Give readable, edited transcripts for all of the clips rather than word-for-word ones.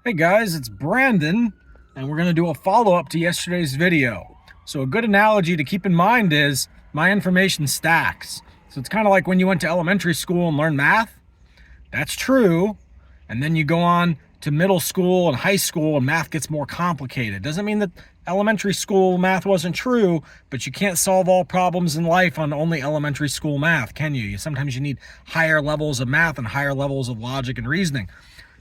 Hey guys, it's Brandon, and we're going to do a follow-up to yesterday's video. So a good analogy to keep in mind is my information stacks. So it's kind of like when you went to elementary school and learned math. That's true. And then you go on to middle school and high school and math gets more complicated. Doesn't mean that elementary school math wasn't true, but you can't solve all problems in life on only elementary school math, can you? Sometimes you need higher levels of math and higher levels of logic and reasoning.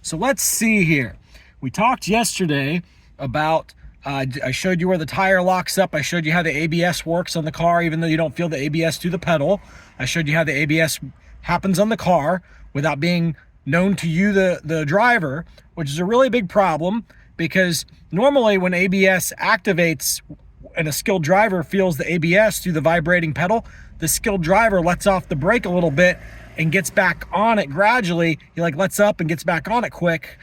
So let's see here. We talked yesterday about, I showed you where the tire locks up. I showed you how the ABS works on the car, even though you don't feel the ABS through the pedal. I showed you how the ABS happens on the car without being known to you, the driver, which is a really big problem because normally when ABS activates and a skilled driver feels the ABS through the vibrating pedal, the skilled driver lets off the brake a little bit and gets back on it gradually. He lets up and gets back on it quick.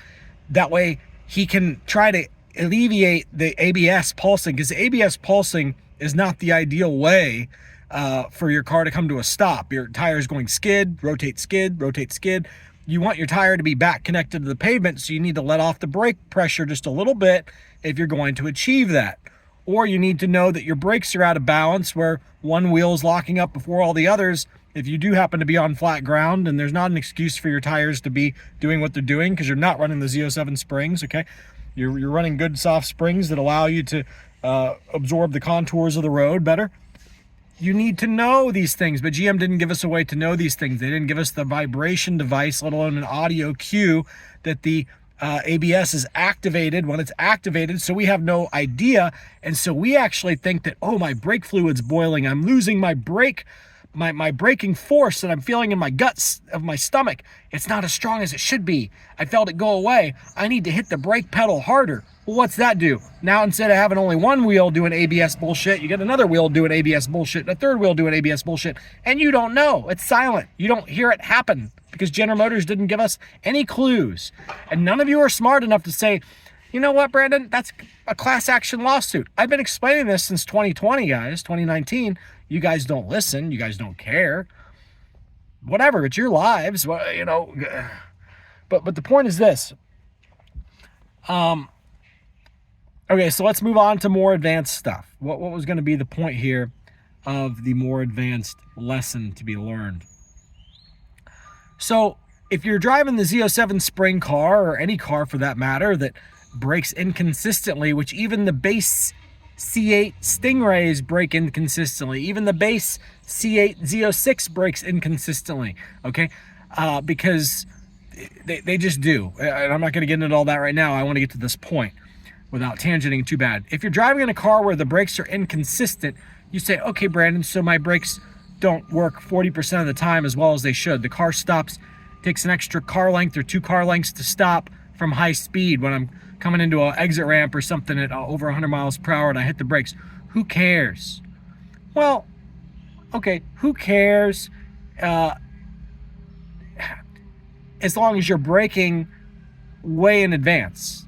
That way he can try to alleviate the ABS pulsing, because the ABS pulsing is not the ideal way for your car to come to a stop. Your tire is going skid, rotate, skid, rotate, skid. You want your tire to be back connected to the pavement, so you need to let off the brake pressure just a little bit if you're going to achieve that. Or you need to know that your brakes are out of balance, where one wheel is locking up before all the others. If you do happen to be on flat ground, and there's not an excuse for your tires to be doing what they're doing because you're not running the Z07 springs, okay? You're running good soft springs that allow you to absorb the contours of the road better. You need to know these things, but GM didn't give us a way to know these things. They didn't give us the vibration device, let alone an audio cue that the ABS is activated when it's activated, so we have no idea. And so we actually think that, oh, my brake fluid's boiling. I'm losing my brake, my braking force that I'm feeling in my guts of my stomach. It's not as strong as it should be. I felt it go away. I need to hit the brake pedal harder. Well, what's that do? Now, instead of having only one wheel doing ABS bullshit, you get another wheel doing ABS bullshit, and a third wheel doing ABS bullshit, and you don't know. It's silent. You don't hear it happen because General Motors didn't give us any clues. And none of you are smart enough to say, you know what, Brandon, that's a class action lawsuit. I've been explaining this since 2020, guys, 2019. You guys don't listen. You guys don't care. Whatever, it's your lives, you know. But the point is this. Okay, so let's move on to more advanced stuff. What was going to be the point here of the more advanced lesson to be learned? So if you're driving the Z07 spring car, or any car for that matter, that brakes inconsistently, which even the base C8 Stingrays brake inconsistently, even the base C8 Z06 brakes inconsistently, okay? Because they just do. And I'm not going to get into all that right now. I want to get to this point without tangenting too bad. If you're driving in a car where the brakes are inconsistent, you say, okay, Brandon, so my brakes don't work 40% of the time as well as they should. The car stops, takes an extra car length or 2 car lengths to stop from high speed when I'm coming into an exit ramp or something at over 100 miles per hour and I hit the brakes. Who cares? Well, okay, who cares? As long as you're braking way in advance,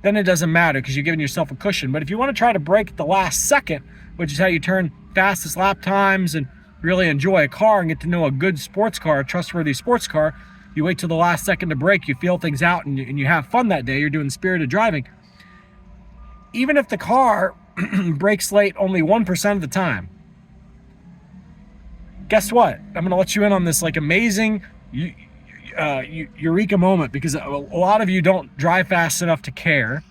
then it doesn't matter because you're giving yourself a cushion. But if you want to try to brake at the last second, which is how you turn fastest lap times and really enjoy a car and get to know a good sports car, a trustworthy sports car, you wait till the last second to brake, you feel things out, and you have fun that day. You're doing spirited driving. Even if the car brakes late only 1% of the time, guess what? I'm going to let you in on this amazing eureka moment, because a lot of you don't drive fast enough to care,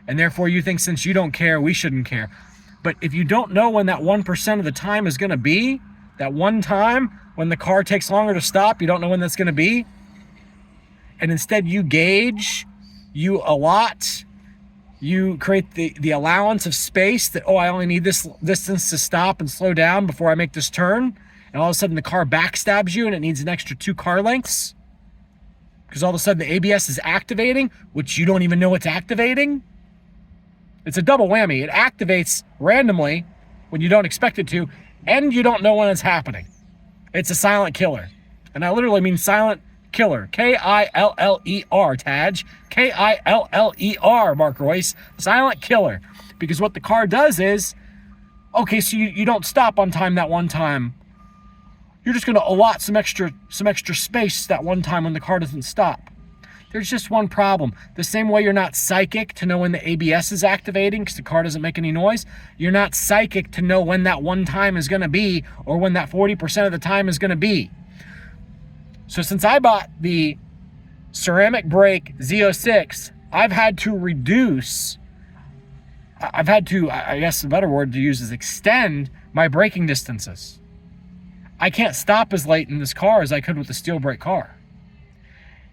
and therefore you think since you don't care, we shouldn't care. But if you don't know when that 1% of the time is going to be, that one time when the car takes longer to stop, you don't know when that's going to be, and instead you gauge, you allot, you create the allowance of space that, oh, I only need this distance to stop and slow down before I make this turn, and all of a sudden the car backstabs you and it needs an extra 2 car lengths because all of a sudden the ABS is activating, which you don't even know it's activating. It's a double whammy. It activates randomly when you don't expect it to, and you don't know when it's happening. It's a silent killer. And I literally mean silent killer. K-I-L-L-E-R, Taj. K-I-L-L-E-R, Mark Royce. Silent killer. Because what the car does is, okay, so you don't stop on time that one time. You're just going to allot some extra space that one time when the car doesn't stop. There's just one problem. The same way you're not psychic to know when the ABS is activating because the car doesn't make any noise, you're not psychic to know when that one time is going to be or when that 40% of the time is going to be. So since I bought the ceramic brake Z06, I've had to I guess the better word to use is extend my braking distances. I can't stop as late in this car as I could with the steel brake car.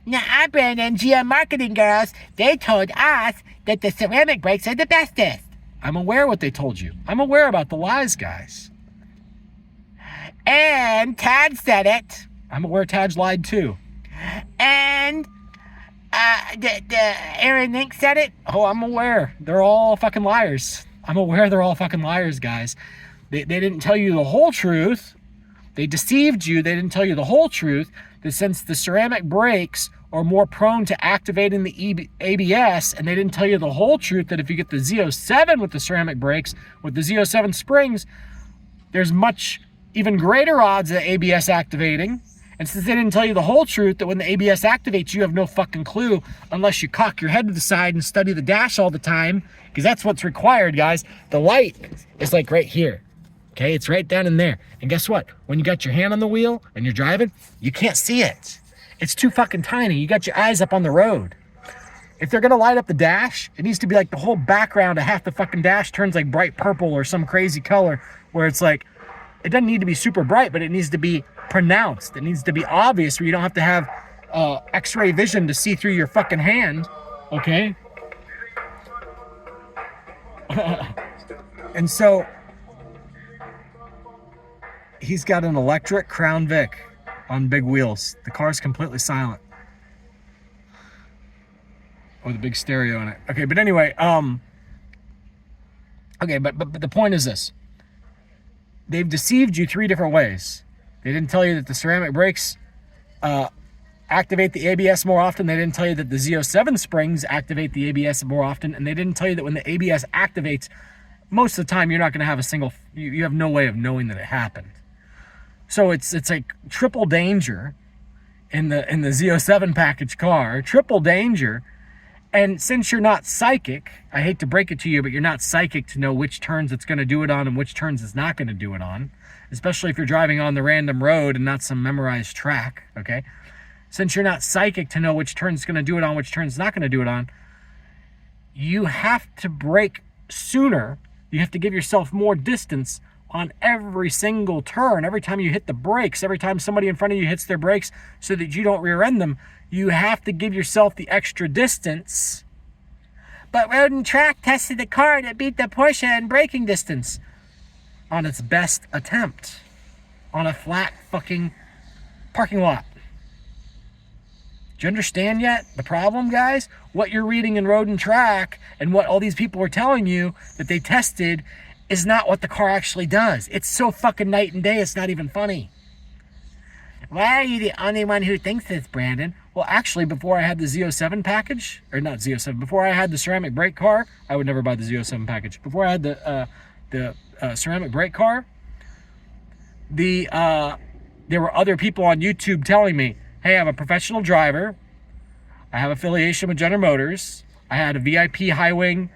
Now, Brandon, GM marketing girls, they told us that the ceramic brakes are the bestest. I'm aware what they told you. I'm aware about the lies, guys. And Tad said it. I'm aware Taj lied too. And Aaron Link said it. Oh, I'm aware. They're all fucking liars. I'm aware they're all fucking liars, guys. They didn't tell you the whole truth. They deceived you. They didn't tell you the whole truth. That since the ceramic brakes are more prone to activating the ABS, and they didn't tell you the whole truth that if you get the Z07 with the ceramic brakes, with the Z07 springs, there's much even greater odds of ABS activating. And since they didn't tell you the whole truth that when the ABS activates, you have no fucking clue unless you cock your head to the side and study the dash all the time, because that's what's required, guys. The light is like right here. Okay, it's right down in there. And guess what? When you got your hand on the wheel and you're driving, you can't see it. It's too fucking tiny. You got your eyes up on the road. If they're gonna light up the dash, it needs to be like the whole background of half the fucking dash turns like bright purple or some crazy color where it's like, it doesn't need to be super bright, but it needs to be pronounced. It needs to be obvious where you don't have to have x-ray vision to see through your fucking hand, okay? And so, he's got an electric Crown Vic on big wheels. The car's completely silent. With a big stereo in it. Okay, but anyway, okay, but the point is this. They've deceived you 3 different ways. They didn't tell you that the ceramic brakes activate the ABS more often. They didn't tell you that the Z07 springs activate the ABS more often. And they didn't tell you that when the ABS activates, most of the time you're not going to have a single, you have no way of knowing that it happened. So it's like triple danger in the Z07 package car, triple danger. And since you're not psychic, I hate to break it to you, but you're not psychic to know which turns it's going to do it on and which turns it's not going to do it on, especially if you're driving on the random road and not some memorized track, okay? Since you're not psychic to know which turn it's going to do it on, which turn it's not going to do it on, you have to brake sooner. You have to give yourself more distance on every single turn. Every time you hit the brakes, every time somebody in front of you hits their brakes so that you don't rear end them, you have to give yourself the extra distance. But Road and Track tested the car to beat the Porsche in braking distance On its best attempt. On a flat fucking parking lot. Do you understand yet the problem, guys? What you're reading in Road and Track and what all these people are telling you that they tested is not what the car actually does. It's so fucking night and day, it's not even funny. Why are you the only one who thinks this, Brandon? Well, actually, before I had the Z07 package, or not Z07, before I had the ceramic brake car, I would never buy the Z07 package. Before I had the ceramic brake car, there were other people on YouTube telling me, hey, I'm a professional driver. I have affiliation with General Motors. I had a VIP high wing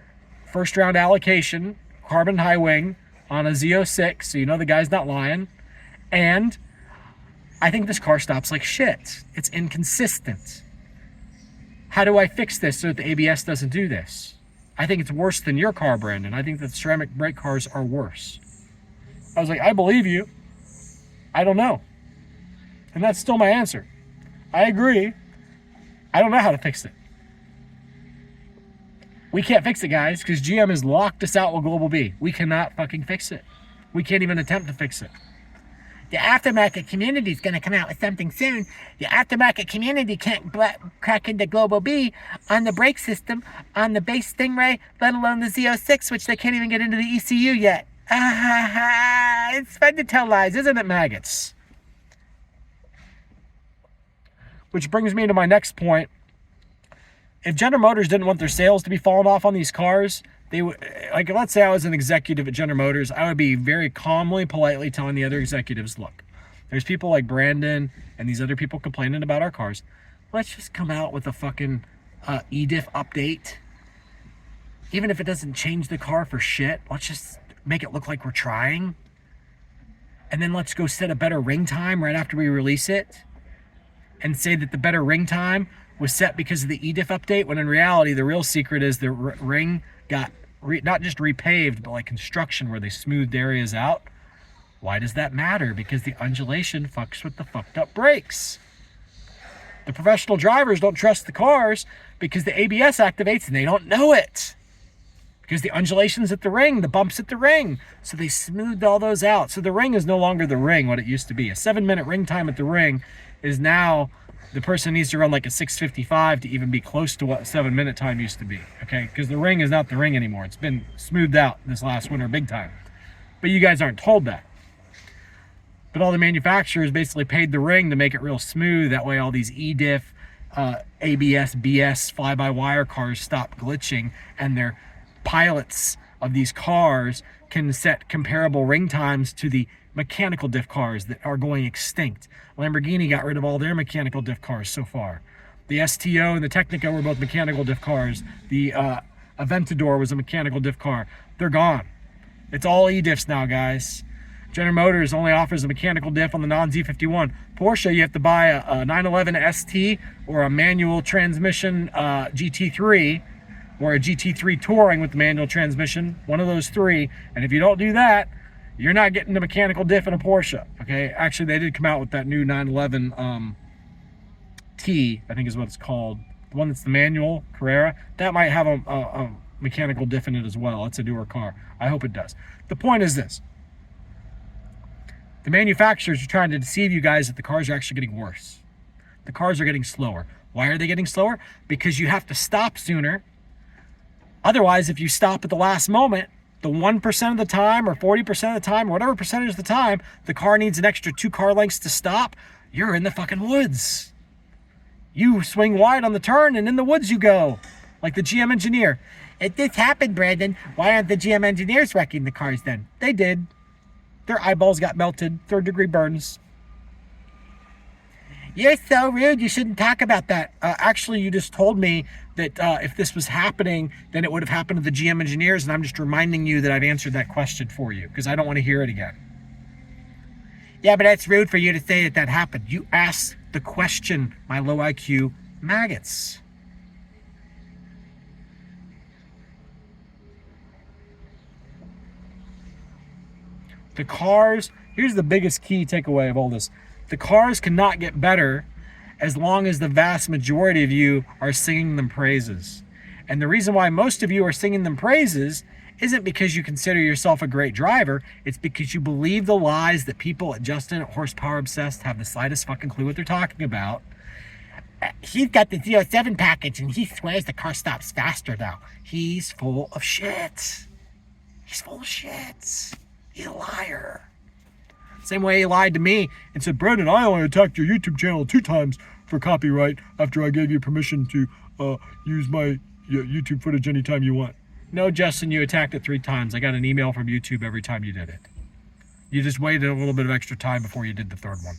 first round allocation, carbon high wing on a Z06, so you know the guy's not lying. And I think this car stops like shit. It's inconsistent. How do I fix this so that the ABS doesn't do this? I think it's worse than your car, Brandon. I think that ceramic brake cars are worse. I was like, I believe you. I don't know. And that's still my answer. I agree. I don't know how to fix it. We can't fix it, guys, because GM has locked us out with Global B. We cannot fucking fix it. We can't even attempt to fix it. The aftermarket community is going to come out with something soon. The aftermarket community can't crack into Global B on the brake system, on the base Stingray, let alone the Z06, which they can't even get into the ECU yet. It's fun to tell lies, isn't it, maggots? Which brings me to my next point. If General Motors didn't want their sales to be falling off on these cars, they would, like, let's say I was an executive at General Motors, I would be very calmly, politely telling the other executives, look, there's people like Brandon and these other people complaining about our cars. let's just come out with a fucking EDIF update. Even if it doesn't change the car for shit, let's just make it look like we're trying. And then let's go set a better ring time right after we release it. And say that the better ring time was set because of the EDIF update, when in reality, the real secret is the ring got not just repaved, but like construction where they smoothed areas out. Why does that matter? Because the undulation fucks with the fucked up brakes. The professional drivers don't trust the cars because the ABS activates and they don't know it. Because the undulations at the ring, the bumps at the ring. So they smoothed all those out. So the ring is no longer the ring, what it used to be. A 7-minute ring time at the ring is now, the person needs to run like a 6:55 to even be close to what 7-minute time used to be. Okay, because the ring is not the ring anymore. It's been smoothed out this last winter big time. But you guys aren't told that. But all the manufacturers basically paid the ring to make it real smooth. That way all these EDIF, ABS, BS, fly-by-wire cars stop glitching, and their pilots of these cars can set comparable ring times to the mechanical diff cars that are going extinct. Lamborghini got rid of all their mechanical diff cars so far. The STO and the Technica were both mechanical diff cars. The Aventador was a mechanical diff car. They're gone. It's all EDIFs now, guys. General Motors only offers a mechanical diff on the non-Z51. Porsche, you have to buy a 911 ST or a manual transmission GT3 or a GT3 Touring with the manual transmission, one of those three. And if you don't do that, you're not getting the mechanical diff in a Porsche, okay? Actually, they did come out with that new 911 T, I think is what it's called. The one that's the manual, Carrera. That might have a mechanical diff in it as well. It's a newer car. I hope it does. The point is this. The manufacturers are trying to deceive you guys that the cars are actually getting worse. The cars are getting slower. Why are they getting slower? Because you have to stop sooner. Otherwise, if you stop at the last moment, the 1% of the time or 40% of the time, or whatever percentage of the time, the car needs an extra 2 car lengths to stop, you're in the fucking woods. You swing wide on the turn and in the woods you go. Like the GM engineer. If this happened, Brandon, why aren't the GM engineers wrecking the cars then? They did. Their eyeballs got melted, 3rd-degree burns. You're so rude. You shouldn't talk about that. Actually, you just told me that if this was happening, then it would have happened to the GM engineers, and I'm just reminding you that I've answered that question for you, because I don't want to hear it again. Yeah, but that's rude for you to say that that happened. You asked the question, my low IQ maggots. The cars, here's the biggest key takeaway of all this. The cars cannot get better as long as the vast majority of you are singing them praises. And the reason why most of you are singing them praises isn't because you consider yourself a great driver. It's because you believe the lies that people at Justin at Horsepower Obsessed have the slightest fucking clue what they're talking about. He's got the Z07 package and he swears the car stops faster now. He's full of shit. He's full of shit. He's a liar. Same way he lied to me and said, Brendan, I only attacked your YouTube channel 2 times for copyright after I gave you permission to use my YouTube footage anytime you want. No, Justin, you attacked it 3 times. I got an email from YouTube every time you did it. You just waited a little bit of extra time before you did the 3rd one.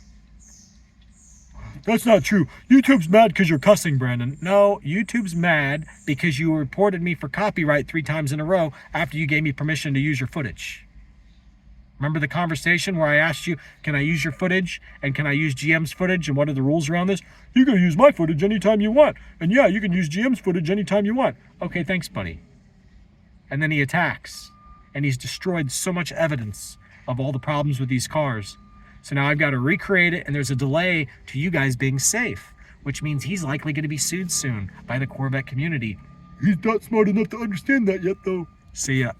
That's not true. YouTube's mad because you're cussing, Brandon. No, YouTube's mad because you reported me for copyright 3 times in a row after you gave me permission to use your footage. Remember the conversation where I asked you, can I use your footage? And can I use GM's footage? And what are the rules around this? You can use my footage anytime you want. And yeah, you can use GM's footage anytime you want. Okay, thanks, buddy. And then he attacks. And he's destroyed so much evidence of all the problems with these cars. So now I've got to recreate it, and there's a delay to you guys being safe, which means he's likely going to be sued soon by the Corvette community. He's not smart enough to understand that yet, though. See ya.